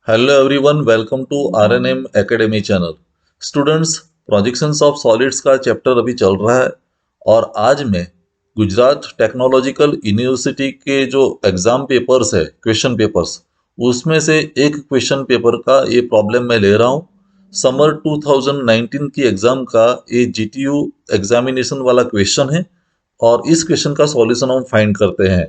Hello everyone, welcome to RNM academy channel. Students, projections of solids का chapter अभी चल रहा है और आज मैं गुजरात टेक्नोलॉजिकल यूनिवर्सिटी के जो एग्जाम पेपर्स है, क्वेश्चन पेपर्स, उसमें से एक क्वेश्चन पेपर का ये प्रॉब्लम मैं ले रहा हूँ। समर 2019 की एग्जाम का ये जीटीयू एग्जामिनेशन वाला क्वेश्चन है और इस क्वेश्चन का सॉल्यूशन हम फाइंड करते हैं।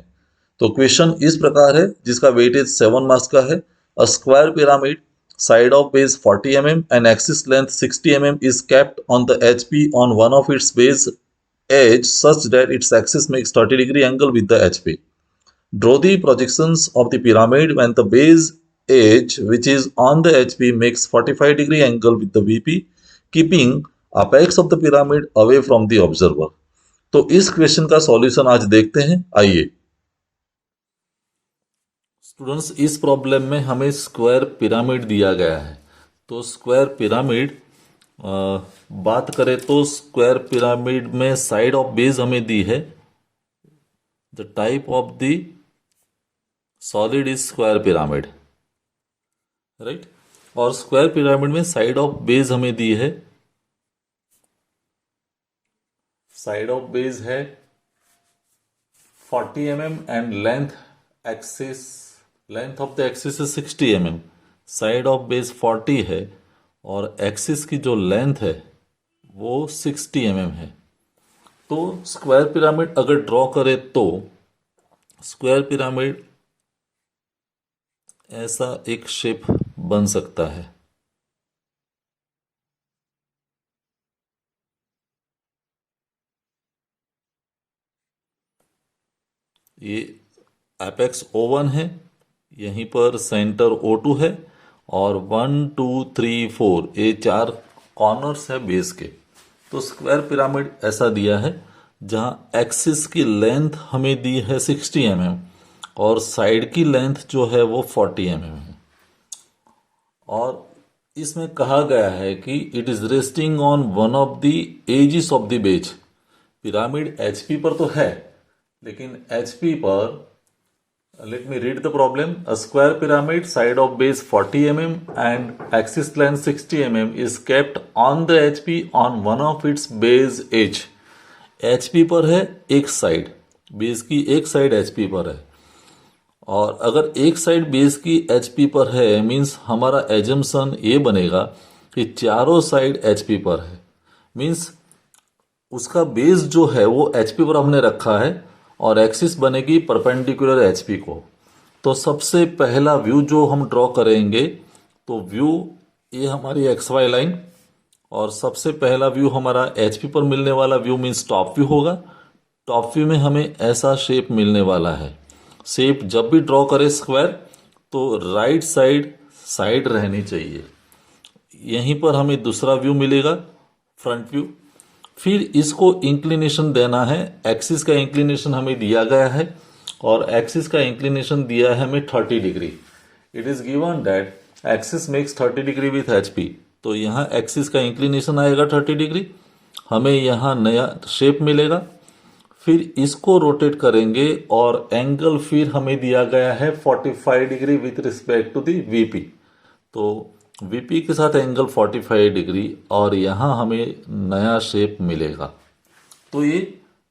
तो क्वेश्चन इस प्रकार है, जिसका वेटेज 7 मार्क्स का है। A square pyramid, side of base 40 mm and axis length 60 mm is kept on the HP on one of its base edge such that its axis makes 30-degree angle with the HP. Draw the projections of the pyramid when the base edge which is on the HP makes 45-degree angle with the VP, keeping apex of the pyramid away from the observer. तो इस question का solution आज देखते हैं, आइए। Students, इस problem में हमें स्क्वायर पिरामिड दिया गया है। तो स्क्वायर पिरामिड बात करें तो स्क्वायर पिरामिड में साइड ऑफ बेस हमें दी है। The type of the solid is square pyramid, right. और स्क्वायर पिरामिड में साइड ऑफ बेस हमें दी है। साइड ऑफ बेस है 40 mm and length of the axis is 60 mm। Side of base 40 है और axis की जो लेंथ है वो 60 mm है। तो स्क्वायर पिरामिड अगर ड्रॉ करें तो स्क्वायर पिरामिड ऐसा एक शेप बन सकता है। ये एपेक्स O1 है, यहीं पर सेंटर O2 है और 1 2 3 4 ये 4 कॉर्नर्स है बेस के। तो स्क्वायर पिरामिड ऐसा दिया है जहां एक्सिस की लेंथ हमें दी है 60 mm और साइड की लेंथ जो है वो 40 mm है। और इसमें कहा गया है कि it is resting on one of the edges of the base. Pyramid HP पर तो है, लेकिन एचपी पर, let me read the problem. A square pyramid, side of base 40 mm and axis length 60 mm is kept on the HP on one of its base edge. HP पर है एक side, base की एक side HP पर है। और अगर एक साइड बेस की HP पर है मीन्स हमारा एजम्पशन ये बनेगा कि चारों साइड HP पर है। मीन्स उसका बेस जो है वो HP पर हमने रखा है और एक्सिस बनेगी परपेंडिकुलर HP को। तो सबसे पहला व्यू जो हम ड्रॉ करेंगे, तो व्यू ये हमारी XY लाइन, और सबसे पहला व्यू हमारा HP पर मिलने वाला व्यू मीन्स टॉप व्यू होगा। टॉप व्यू में हमें ऐसा शेप मिलने वाला है। शेप जब भी ड्रॉ करें स्क्वायर तो राइट साइड साइड रहनी चाहिए। यहीं पर हमें दूसरा व्यू मिलेगा, फ्रंट व्यू। फिर इसको इंक्लिनेशन देना है। एक्सिस का इंक्लिनेशन हमें दिया गया है और एक्सिस का इंक्लिनेशन दिया है हमें 30 degree. It is given that axis makes 30 degree with HP। तो यहाँ एक्सिस का इंक्लिनेशन आएगा 30 डिग्री, हमें यहाँ नया शेप मिलेगा। फिर इसको रोटेट करेंगे और एंगल फिर हमें दिया गया है 45 degree with respect to the VP। तो VP के साथ एंगल 45 डिग्री और यहाँ हमें नया शेप मिलेगा। तो ये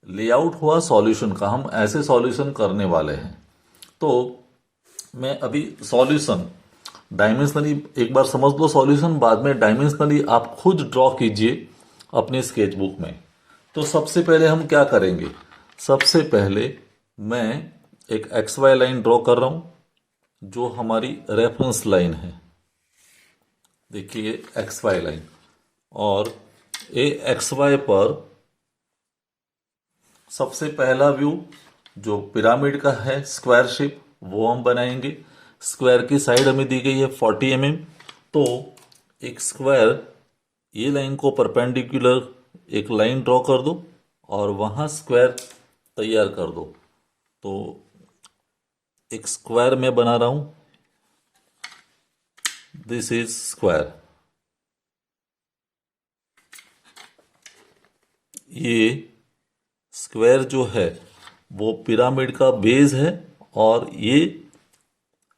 लेआउट हुआ सॉल्यूशन का। हम ऐसे सॉल्यूशन करने वाले हैं। तो मैं अभी सॉल्यूशन डायमेंशनली एक बार समझ लो सॉल्यूशन, बाद में डायमेंशनली आप खुद ड्रॉ कीजिए अपने स्केचबुक में। तो सबसे पहले हम क्या करेंगे, सबसे पहले मैं एक XY लाइन ड्रॉ कर रहा हूं जो हमारी रेफरेंस लाइन है। देखिए XY लाइन, और ये XY पर सबसे पहला व्यू जो पिरामिड का है स्क्वायर शेप वो हम बनाएंगे। स्क्वायर की साइड हमें दी गई है 40 mm। तो एक स्क्वायर, ये लाइन को परपेंडिकुलर एक लाइन ड्रॉ कर दो और वहां स्क्वायर तैयार कर दो। तो एक स्क्वायर मैं बना रहा हूं, दिस इज स्क्वायर। ये स्क्वायर जो है वो पिरामिड का बेस है और ये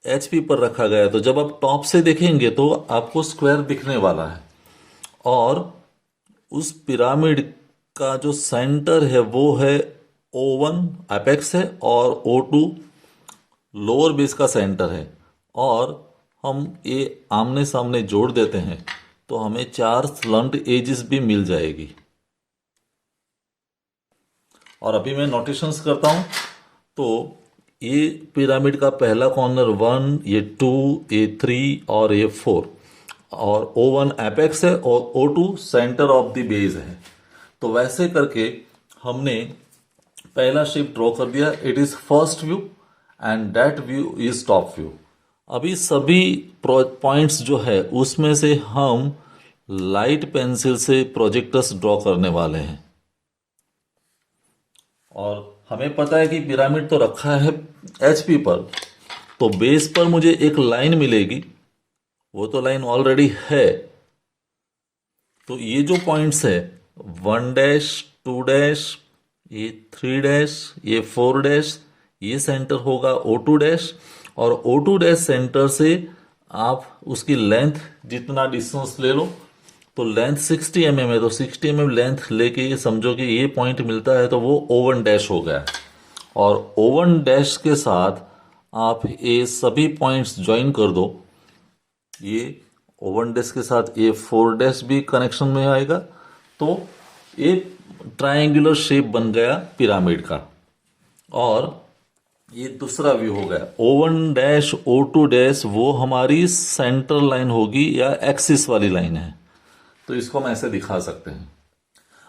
HP पर रखा गया है, तो जब आप टॉप से देखेंगे तो आपको स्क्वायर दिखने वाला है। और उस पिरामिड का जो सेंटर है वो है O1 एपेक्स है, और O2 लोअर बेस का सेंटर है। और हम ये आमने सामने जोड़ देते हैं तो हमें 4 स्लंट एजेस भी मिल जाएगी। और अभी मैं नोटेशंस करता हूं। तो ये पिरामिड का पहला कॉर्नर 1, ये 2, ये 3 और ये 4, और O1 एपेक्स है और O2 centre of the base है। तो वैसे करके हमने पहला शेप ड्रॉ कर दिया। It is first view and that view is top view. अभी सभी पॉइंट्स जो है उसमें से हम लाइट पेंसिल से प्रोजेक्टर्स ड्रॉ करने वाले हैं। और हमें पता है कि पिरामिड तो रखा है HP पर, तो बेस पर मुझे एक लाइन मिलेगी, वो तो लाइन ऑलरेडी है। तो ये जो पॉइंट्स है 1 डैश, 2 डैश, ये 3 डैश, ये 4 डैश, ये सेंटर होगा O2 डैश। और O2 डैश सेंटर से आप उसकी लेंथ जितना डिस्टेंस ले लो, तो लेंथ 60 mm है, तो 60 mm लेंथ लेके ये समझो कि ये पॉइंट मिलता है, तो वो O1 डैश हो गया। और O1 डैश के साथ आप ये सभी पॉइंट्स ज्वाइन कर दो। ये O1 डैश के साथ ये 4 डैश भी कनेक्शन में आएगा, तो ये ट्रायंगुलर शेप बन गया पिरामिड का। और ये दूसरा व्यू हो गया। O1 डैश, O2 डैश वो हमारी सेंटर लाइन होगी या एक्सिस वाली लाइन है, तो इसको हम ऐसे दिखा सकते हैं।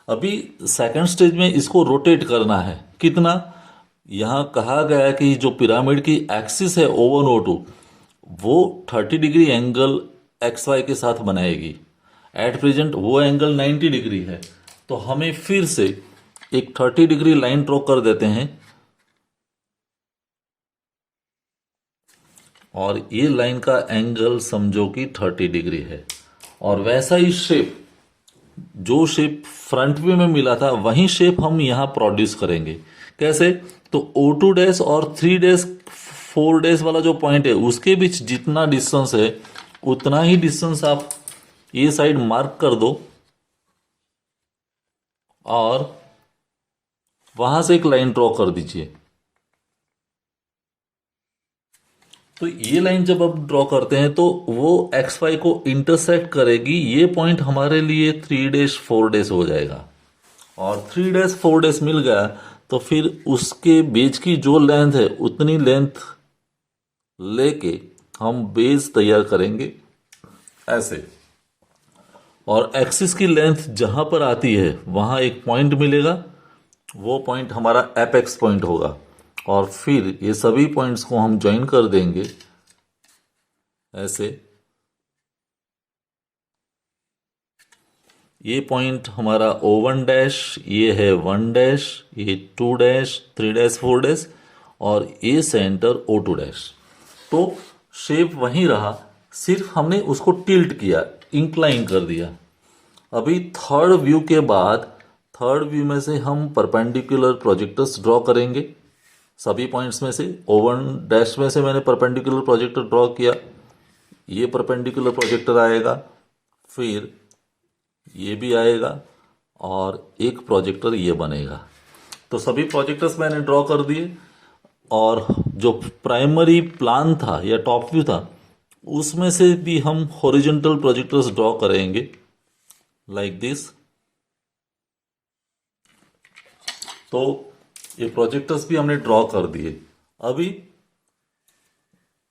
अभी सेकंड स्टेज में इसको रोटेट करना है। कितना? यहां कहा गया है कि जो पिरामिड की एक्सिस है O1 O2 वो 30 डिग्री एंगल XY के साथ बनाएगी। एट प्रेजेंट वो एंगल 90 डिग्री है, तो हमें फिर से एक 30 डिग्री लाइन ड्रॉ कर देते हैं। और ये लाइन का एंगल समझो कि 30 डिग्री है। और वैसा ही शेप, जो शेप फ्रंट व्यू में मिला था वही शेप हम यहां प्रोड्यूस करेंगे। कैसे? तो O2 डैश और 3 डैश 4 डैश वाला जो पॉइंट है उसके बीच जितना डिस्टेंस है उतना ही डिस्टेंस आप ये साइड मार्क कर दो, और वहां से एक लाइन ड्रॉ कर दीजिए। तो ये लाइन जब आप ड्रॉ करते हैं तो वो XY को इंटरसेक्ट करेगी। ये पॉइंट हमारे लिए 3 डैश 4 डैश हो जाएगा। और 3 डैश 4 डैश मिल गया तो फिर उसके बेस की जो लेंथ है उतनी लेंथ लेके हम बेस तैयार करेंगे ऐसे। और एक्सिस की लेंथ जहां पर आती है वहां एक पॉइंट मिलेगा, वो पॉइंट हमारा एपेक्स पॉइंट होगा। और फिर ये सभी पॉइंट्स को हम ज्वाइन कर देंगे ऐसे। ये पॉइंट हमारा O1 डैश, ये है 1 डैश, ये 2 डैश, 3 डैश, 4 डैश, और ये सेंटर O2 डैश। तो शेप वहीं रहा, सिर्फ हमने उसको टिल्ट किया, इंक्लाइन कर दिया। अभी थर्ड व्यू के बाद, थर्ड व्यू में से हम परपेंडिकुलर प्रोजेक्टर्स ड्रॉ करेंगे सभी पॉइंट्स में से। O1 डैश में से मैंने परपेंडिकुलर प्रोजेक्टर ड्रॉ किया, ये परपेंडिकुलर प्रोजेक्टर आएगा, फिर ये भी आएगा, और एक प्रोजेक्टर ये बनेगा। तो सभी प्रोजेक्टर्स मैंने ड्रॉ कर दिए। और जो प्राइमरी प्लान था या टॉप व्यू था उसमें से भी हम हॉरिजॉन्टल प्रोजेक्टर्स ड्रॉ करेंगे लाइक दिस। तो ये प्रोजेक्टर्स भी हमने ड्रॉ कर दिए। अभी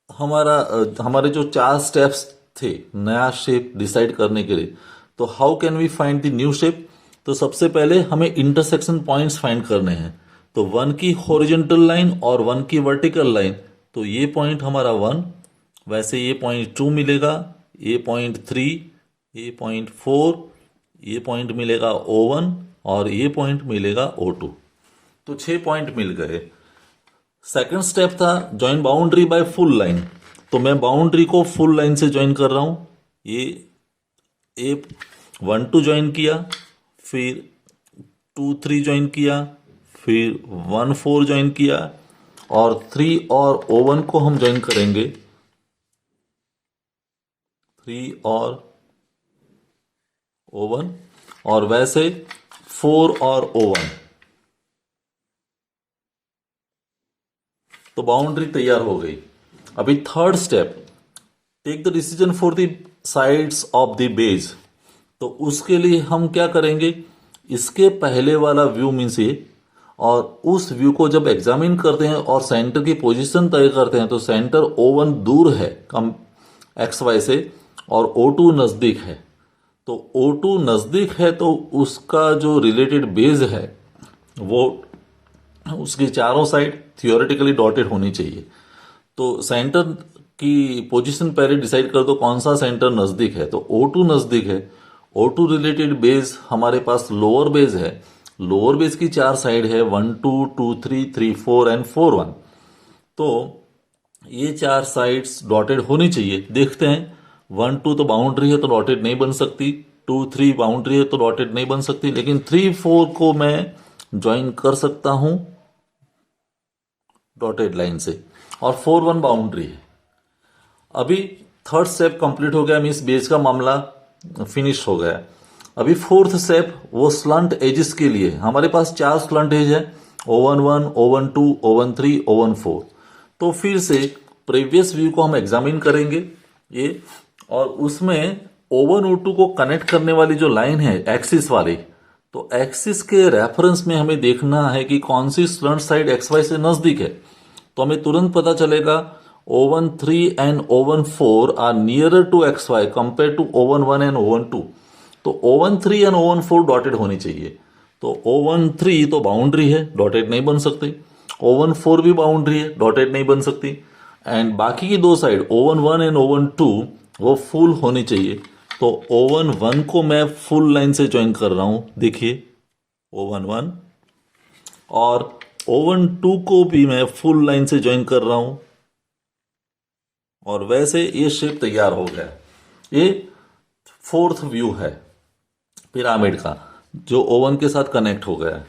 हमारे जो 4 स्टेप्स थे नया शेप डिसाइड करने के लिए, तो how can we find the new shape? तो सबसे पहले हमें इंटरसेक्शन पॉइंट्स फाइंड करने हैं। तो 1 की हॉरिजॉन्टल लाइन और 1 की वर्टिकल लाइन, तो ये पॉइंट हमारा 1, वैसे ये पॉइंट 2 मिलेगा, ये पॉइंट 3, ये पॉइंट 4, ये पॉइंट मिलेगा O1, और ये पॉइंट मिलेगा O2। तो 6 पॉइंट मिल गए। सेकंड स्टेप था join boundary by full line. तो मैं बाउंड्री को फुल लाइन से ज्वाइन कर रहा हूं। ये 1 2 ज्वाइन किया, फिर 2 3 ज्वाइन किया, फिर 1 4 ज्वाइन किया, और 3 और O1 को हम ज्वाइन करेंगे 3 और O1 और वैसे 4 और O1। तो बाउंड्री तैयार हो गई। अभी third step, take the decision for the sides of the base. तो उसके लिए हम क्या करेंगे, इसके पहले वाला व्यू मीन्स ये, और उस व्यू को जब एग्जामिन करते हैं और सेंटर की पोजीशन तय करते हैं तो सेंटर O1 दूर है कम XY से और O2 नजदीक है। तो O2 नजदीक है तो उसका जो रिलेटेड बेस है वो उसकी चारों साइड थियोरेटिकली डॉटेड होनी चाहिए। तो सेंटर की पोजीशन पहले डिसाइड कर दो कौन सा सेंटर नजदीक है। तो O2 नजदीक है, O2 रिलेटेड बेस हमारे पास लोअर बेस है। लोअर बेस की चार साइड है 1 2 2 3 3 4 एंड 4 1। तो ये चार साइड्स डॉटेड होनी चाहिए। देखते हैं 1 2 तो बाउंड्री है तो डॉटेड नहीं बन सकती, 2 3 बाउंड्री है तो डॉटेड नहीं बन सकती, लेकिन 3 4 को मैं ज्वाइन कर सकता हूं डॉटेड लाइन से, और 4 1 बाउंड्री है। अभी थर्ड स्टेप कंप्लीट हो गया, मीन्स बेस का मामला फिनिश हो गया। अभी फोर्थ स्टेप वो स्लंट एजेस के लिए हमारे पास चार स्लंट एज है, O1 1 O1 2 O1 3 O1 4। तो फिर से प्रीवियस व्यू को हम एग्जामिन करेंगे ये, और उसमें O1 O2 को कनेक्ट करने वाली जो लाइन है एक्सिस वाली, तो एक्सिस के रेफरेंस में हमें देखना है कि कौन सी स्लंट साइड XY से नजदीक है। तो हमें तुरंत पता चलेगा O1 3 and O1 4 are nearer to XY compared to O1 1 and O1 2। तो O1 3 and O1 4 डॉटेड होनी चाहिए। तो O1 3 तो बाउंड्री है, डॉटेड नहीं बन सकती। O1 4 भी बाउंड्री है, डॉटेड नहीं बन सकती। एंड बाकी की दो साइड O1 1 एंड O1 2 वो फुल होनी चाहिए। तो O1 1 को मैं फुल लाइन से ज्वाइन कर रहा हूं, देखिए O1 1, और O1 2 को भी मैं फुल लाइन से ज्वाइन कर रहा हूं, और वैसे ये शेप तैयार हो गया। ये फोर्थ व्यू है पिरामिड का जो O1 के साथ कनेक्ट हो गया है।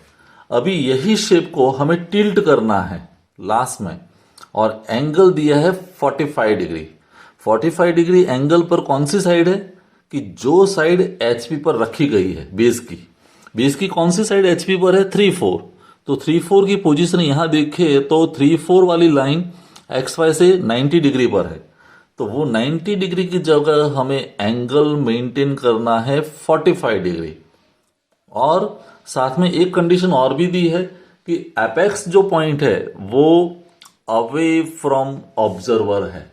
अभी यही शेप को हमें टिल्ट करना है लास्ट में, और एंगल दिया है 45 डिग्री। 45 डिग्री एंगल पर कौन सी साइड है कि जो साइड HP पर रखी गई है बेस की कौन सी साइड HP पर है 3 4। तो 3 4 की पोजीशन यहां देखे तो 3 4 वाली लाइन XY से 90 डिग्री पर है। तो वो 90 डिग्री की जगह हमें एंगल मेंटेन करना है 45 डिग्री। और साथ में एक कंडीशन और भी दी है कि एपेक्स जो पॉइंट है वो अवे फ्रॉम ऑब्जर्वर है।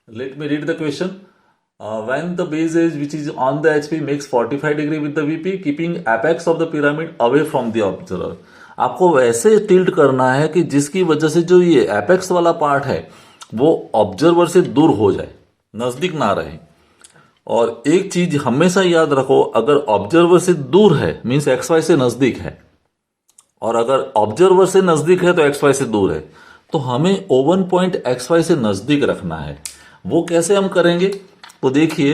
Let me read the question. When the base edge which is on the HP makes 45 degree with the VP keeping apex of the pyramid away from the observer. आपको वैसे tilt करना है कि जिसकी वजह से जो ये एपेक्स वाला पार्ट है वो ऑब्जर्वर से दूर हो जाए, नजदीक ना रहे। और एक चीज हमेशा याद रखो, अगर ऑब्जर्वर से दूर है मीन्स XY से नजदीक है, और अगर ऑब्जर्वर से नजदीक है तो XY से दूर है। तो हमें O1 पॉइंट XY से नजदीक रखना है। वो कैसे हम करेंगे, तो देखिए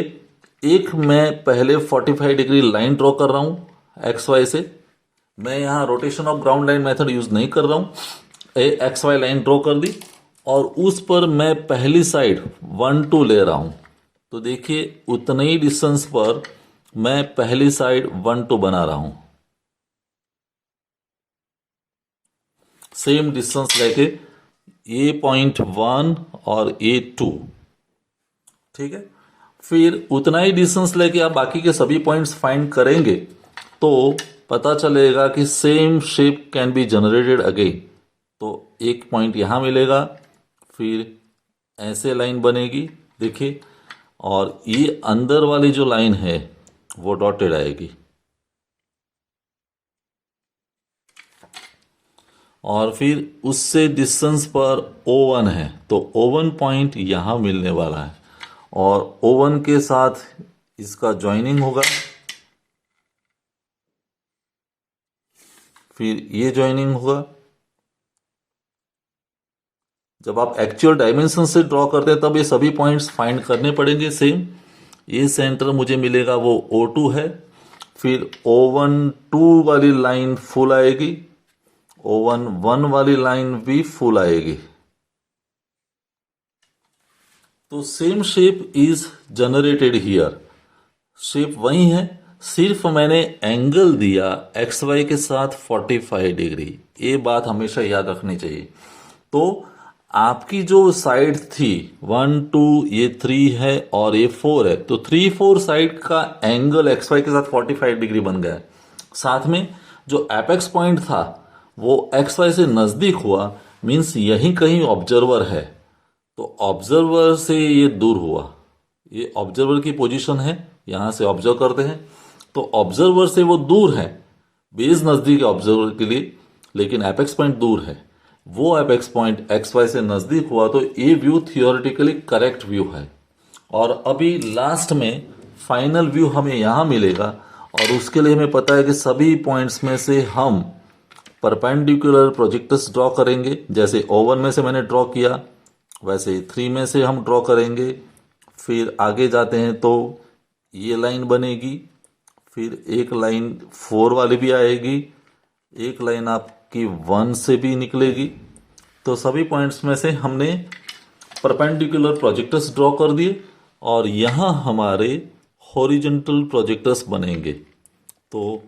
एक मैं पहले 45 डिग्री लाइन ड्रॉ कर रहा हूं XY से। मैं यहां rotation of ground line method use नहीं कर रहा हूं। XY लाइन ड्रॉ कर दी और उस पर मैं पहली साइड 1 2 ले रहा हूं। तो देखिए उतने ही डिस्टेंस पर मैं पहली साइड 1 2 बना रहा हूं, सेम डिस्टेंस लेके ये पॉइंट 1 और ये 2, ठीक है। फिर उतना ही डिस्टेंस लेके आप बाकी के सभी पॉइंट्स फाइंड करेंगे तो पता चलेगा कि same shape can be generated again. तो एक पॉइंट यहां मिलेगा, फिर ऐसे लाइन बनेगी देखिए, और ये अंदर वाली जो लाइन है वो डॉटेड आएगी, और फिर उससे डिस्टेंस पर O1 है तो O1 पॉइंट यहां मिलने वाला है, और O1 के साथ इसका ज्वाइनिंग होगा, फिर ये ज्वाइनिंग होगा। जब आप एक्चुअल डायमेंशन से ड्रॉ करते हैं तब ये सभी पॉइंट्स फाइंड करने पड़ेंगे सेम। ये सेंटर मुझे मिलेगा वो O2 है, फिर O1 2 वाली लाइन फुल आएगी, O1 1 वाली लाइन भी फुल आएगी, तो same shape is generated here, shape वही है, सिर्फ मैंने एंगल दिया एक्स वाई के साथ 45 डिग्री। ये बात हमेशा याद रखनी चाहिए। तो आपकी जो साइड थी 1 2 ये 3 है और ये 4 है, तो 3 4 साइड का एंगल एक्स वाई के साथ 45 डिग्री बन गया है। साथ में जो एपेक्स पॉइंट था वो एक्स वाई से नजदीक हुआ, मीन्स यही कहीं ऑब्जर्वर है, तो ऑब्जर्वर से ये दूर हुआ। ये ऑब्जर्वर की पोजीशन है, यहां से ऑब्जर्व करते हैं, तो ऑब्जर्वर से वो दूर है, बेस नजदीक है ऑब्जर्वर के लिए, लेकिन एपेक्स पॉइंट दूर है। वो एपेक्स पॉइंट एक्स वाई से नजदीक हुआ, तो ये व्यू थियोरेटिकली करेक्ट व्यू है। और अभी लास्ट में फाइनल व्यू हमें यहां मिलेगा, और उसके लिए हमें पता है कि सभी पॉइंट्स में से हम परपेंडिकुलर प्रोजेक्टर्स ड्रॉ करेंगे। जैसे O1 में से मैंने ड्रॉ किया, वैसे 3 में से हम ड्रॉ करेंगे। फिर आगे जाते हैं तो ये लाइन बनेगी, फिर एक लाइन 4 वाली भी आएगी, एक लाइन आपकी 1 से भी निकलेगी। तो सभी पॉइंट्स में से हमने परपेंडिकुलर प्रोजेक्टर्स ड्रॉ कर दिए, और यहाँ हमारे हॉरिजॉन्टल प्रोजेक्टर्स बनेंगे। तो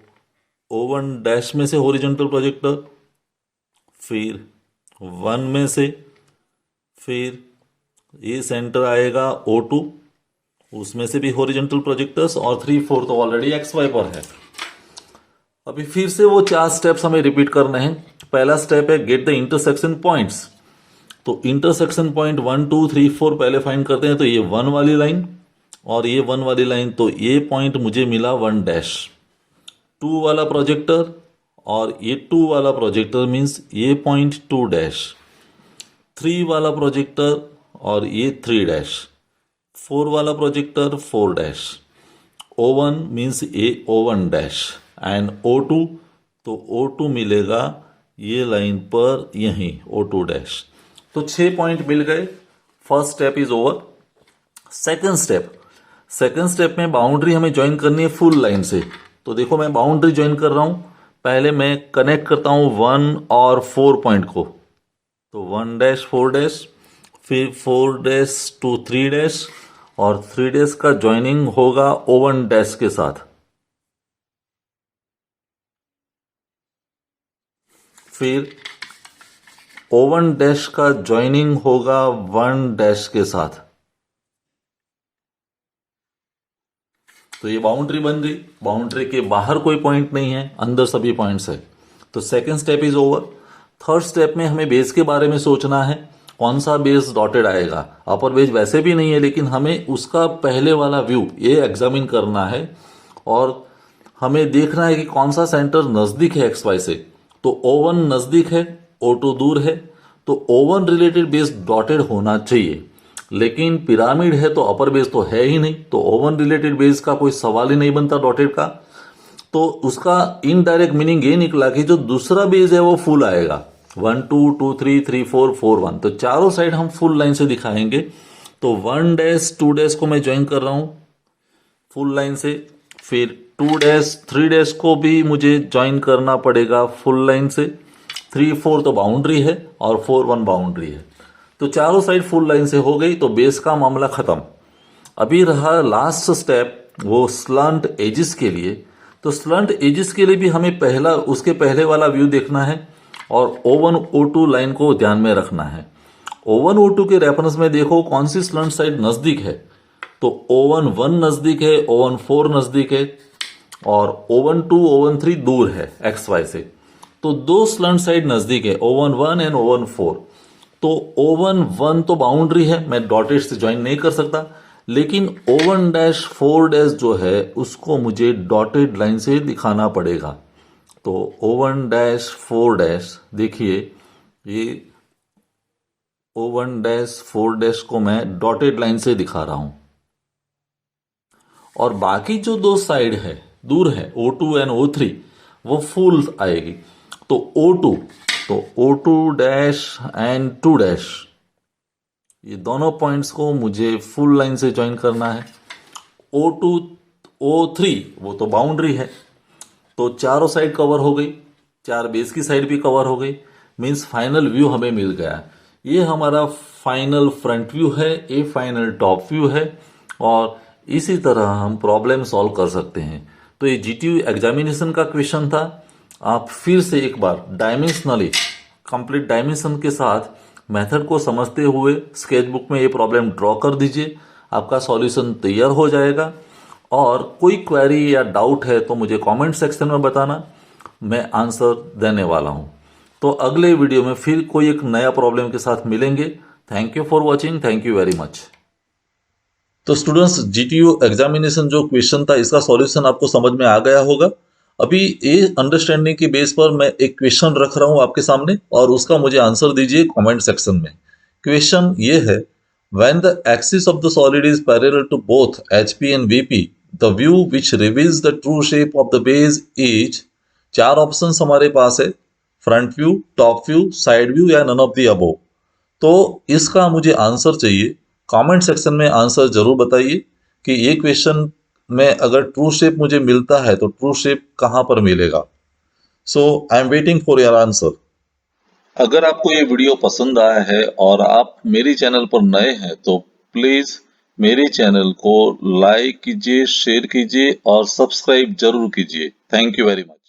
O1 डैश में से हॉरिजॉन्टल प्रोजेक्टर, फिर 1 में से, फिर ये सेंटर आएगा O2, उसमें से भी हॉरिजॉन्टल प्रोजेक्टर्स, और 3 4 तो ऑलरेडी एक्स वाई पर है। अभी फिर से वो 4 स्टेप्स हमें रिपीट करने हैं। पहला स्टेप है गेट द इंटरसेक्शन पॉइंट्स। तो इंटरसेक्शन पॉइंट 1 2 3 4 पहले फाइंड करते हैं। तो ये 1 वाली लाइन और ये 1 वाली लाइन, तो ये पॉइंट मुझे मिला 1 डैश। 2 वाला प्रोजेक्टर और ये 2 वाला प्रोजेक्टर मीन्स ये पॉइंट 2 डैश। 3 वाला प्रोजेक्टर और ये 3 डैश। 4 वाला projector 4 dash. O1 means A O1 dash, and O2 तो O2 मिलेगा ये लाइन पर यहीं O2 डैश। तो 6 पॉइंट मिल गए। First step is over. Second step में बाउंड्री हमें ज्वाइन करनी है फुल लाइन से। तो देखो मैं बाउंड्री ज्वाइन कर रहा हूं। पहले मैं कनेक्ट करता हूं 1 और 4 पॉइंट को। तो 1 डैश 4 डैश, फिर 4 डैश टू 3 डैश, और 3 डैश का ज्वाइनिंग होगा O1 डैश के साथ। फिर O1 डैश का ज्वाइनिंग होगा 1 डैश के साथ। तो ये बाउंड्री बन गई। बाउंड्री के बाहर कोई पॉइंट नहीं है, अंदर सभी पॉइंट्स है। तो second step is over. Third step में हमें बेस के बारे में सोचना है, कौन सा बेस डॉटेड आएगा। अपर बेस वैसे भी नहीं है, लेकिन हमें उसका पहले वाला व्यू ये एग्जामिन करना है, और हमें देखना है कि कौन सा सेंटर नजदीक है एक्स वाई से। तो O1 नजदीक है, O2 दूर है, तो O1 रिलेटेड बेस डॉटेड होना चाहिए। लेकिन पिरामिड है तो अपर बेस तो है ही नहीं, तो O1 रिलेटेड बेस का कोई सवाल ही नहीं बनता डॉटेड का। तो उसका इनडायरेक्ट मीनिंग ये निकला कि जो दूसरा बेस है वो फुल आएगा, 1 2 2 3 3 4 4 1। तो चारों साइड हम फुल लाइन से दिखाएंगे। तो 1 डैश 2 डैश को मैं ज्वाइन कर रहा हूं फुल लाइन से, फिर 2 डैश 3 डैश को भी मुझे ज्वाइन करना पड़ेगा फुल लाइन से। 3 4 तो बाउंड्री है और 4 1 बाउंड्री है। तो चारों साइड फुल लाइन से हो गई, तो बेस का मामला खत्म। अभी रहा लास्ट स्टेप, वो स्लंट एजिस के लिए। तो स्लंट एजिस के लिए भी हमें पहला उसके पहले वाला व्यू देखना है, और O1 O2 लाइन को ध्यान में रखना है। O1 O2 के रेफरेंस में देखो कौन सी स्लंट साइड नजदीक है। तो O1 1 नजदीक है, O1 4 नजदीक है, और O1 2 O1 3 दूर है एक्स वाई से। तो दो स्लंट साइड नजदीक है, O1 1 एंड O1 4। तो O1 1 तो बाउंड्री है, मैं डॉटेड से ज्वाइन नहीं कर सकता, लेकिन O1 डैश 4 डैश जो है उसको मुझे डॉटेड लाइन से दिखाना पड़ेगा। तो O1 डैश 4 डैश, देखिए ये O1 डैश 4 डैश को मैं डॉटेड लाइन से दिखा रहा हूं, और बाकी जो दो साइड है दूर है O2 एंड O3 वो फुल आएगी। तो O2 डैश एंड 2 डैश, ये दोनों पॉइंट्स को मुझे फुल लाइन से ज्वाइन करना है। O2 O3 वो तो बाउंड्री है, तो चारों साइड कवर हो गई, 4 बेस की साइड भी कवर हो गई, मींस फाइनल व्यू हमें मिल गया। ये हमारा फाइनल फ्रंट व्यू है, ये फाइनल टॉप व्यू है, और इसी तरह हम प्रॉब्लम सॉल्व कर सकते हैं। तो ये जीटीयू एग्जामिनेशन का क्वेश्चन था। आप फिर से एक बार डायमेंशनली कंप्लीट डायमेंशन के साथ मेथड को समझते हुए स्केच बुक में ये प्रॉब्लम ड्रॉ कर दीजिए, आपका सॉल्यूशन तैयार हो जाएगा। और कोई क्वेरी या डाउट है तो मुझे कमेंट सेक्शन में बताना, मैं आंसर देने वाला हूं। तो अगले वीडियो में फिर कोई एक नया प्रॉब्लम के साथ मिलेंगे। Thank you for watching, thank you very much. तो स्टूडेंट्स, जीटीयू एग्जामिनेशन जो क्वेश्चन था इसका सॉल्यूशन आपको समझ में आ गया होगा। अभी ये अंडरस्टैंडिंग की बेस पर मैं एक क्वेश्चन रख रहा हूं आपके सामने, और उसका मुझे आंसर दीजिए कमेंट सेक्शन में। क्वेश्चन ये है, when the axis of the solid is parallel to both HP and VP, the view which reveals the true shape of the base is. चार ऑप्शंस हमारे पास है, front view, top view, side view या none of the above. तो इसका मुझे answer चाहिए। Comment section में आंसर जरूर बताइए कि ये क्वेश्चन में अगर ट्रू शेप मुझे मिलता है तो ट्रू शेप कहां पर मिलेगा। So I am waiting for your answer. अगर आपको ये वीडियो पसंद आया है और आप मेरे चैनल पर नए हैं तो प्लीज मेरे चैनल को लाइक कीजिए, शेयर कीजिए और सब्सक्राइब जरूर कीजिए। Thank you very much.